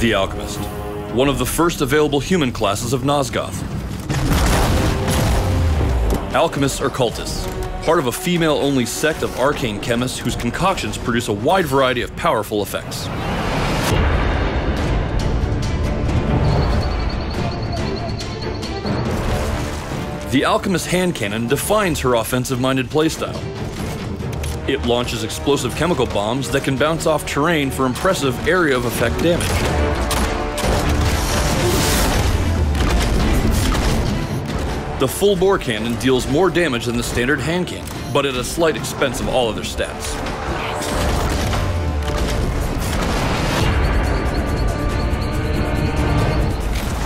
The Alchemist, one of the first available human classes of Nosgoth. Alchemists are cultists, part of a female-only sect of arcane chemists whose concoctions produce a wide variety of powerful effects. The Alchemist's hand cannon defines her offensive-minded playstyle. It launches explosive chemical bombs that can bounce off terrain for impressive area of effect damage. The full-bore cannon deals more damage than the standard hand cannon, but at a slight expense of all other stats.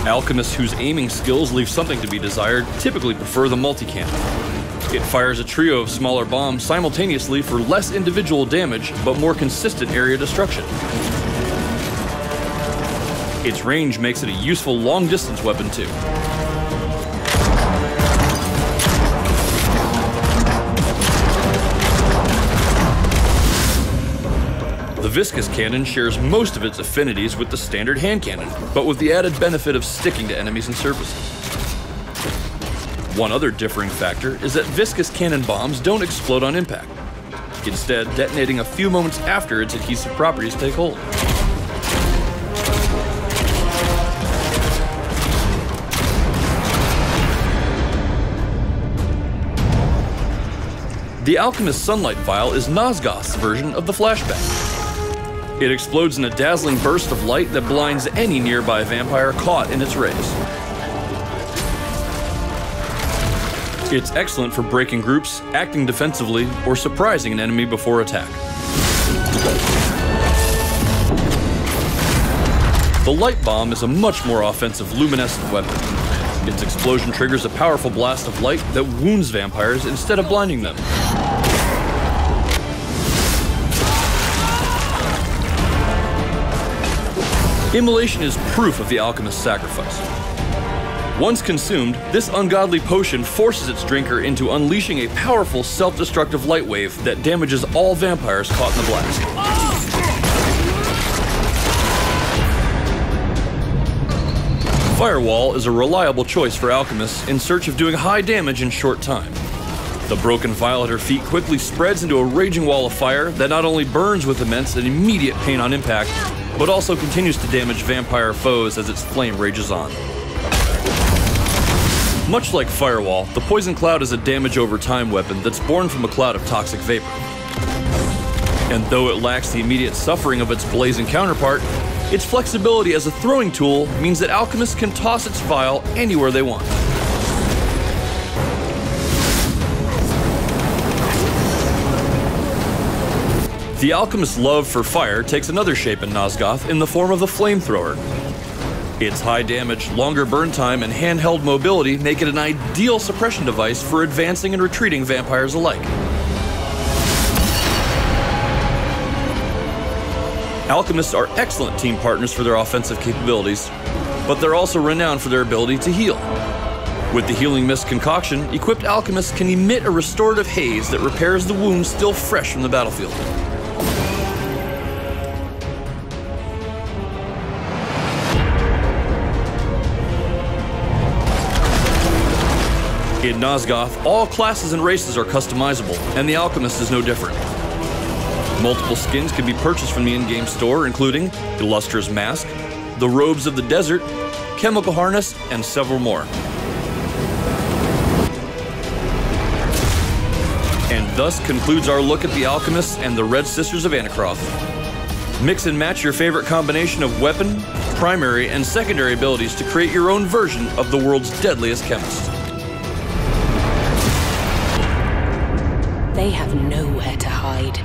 Alchemists whose aiming skills leave something to be desired typically prefer the multi-cannon. It fires a trio of smaller bombs simultaneously for less individual damage, but more consistent area destruction. Its range makes it a useful long-distance weapon too. The viscous cannon shares most of its affinities with the standard hand cannon, but with the added benefit of sticking to enemies and surfaces. One other differing factor is that viscous cannon bombs don't explode on impact, instead detonating a few moments after its adhesive properties take hold. The Alchemist's Sunlight Vial is Nosgoth's version of the flashbang. It explodes in a dazzling burst of light that blinds any nearby vampire caught in its rays. It's excellent for breaking groups, acting defensively, or surprising an enemy before attack. The light bomb is a much more offensive luminescent weapon. Its explosion triggers a powerful blast of light that wounds vampires instead of blinding them. Immolation is proof of the Alchemist's sacrifice. Once consumed, this ungodly potion forces its drinker into unleashing a powerful self-destructive light wave that damages all vampires caught in the blast. Firewall is a reliable choice for alchemists in search of doing high damage in short time. The broken vial at her feet quickly spreads into a raging wall of fire that not only burns with immense and immediate pain on impact, but also continues to damage vampire foes as its flame rages on. Much like Firewall, the Poison Cloud is a damage over time weapon that's born from a cloud of toxic vapor. And though it lacks the immediate suffering of its blazing counterpart, its flexibility as a throwing tool means that alchemists can toss its vial anywhere they want. The alchemist's love for fire takes another shape in Nosgoth in the form of the flamethrower. Its high damage, longer burn time, and handheld mobility make it an ideal suppression device for advancing and retreating vampires alike. Alchemists are excellent team partners for their offensive capabilities, but they're also renowned for their ability to heal. With the Healing Mist concoction, equipped alchemists can emit a restorative haze that repairs the wounds still fresh from the battlefield. In Nosgoth, all classes and races are customizable, and the Alchemist is no different. Multiple skins can be purchased from the in-game store, including the Lustrous Mask, the Robes of the Desert, Chemical Harness, and several more. And thus concludes our look at the Alchemists and the Red Sisters of Anacroth. Mix and match your favorite combination of weapon, primary, and secondary abilities to create your own version of the world's deadliest chemist. They have nowhere to hide.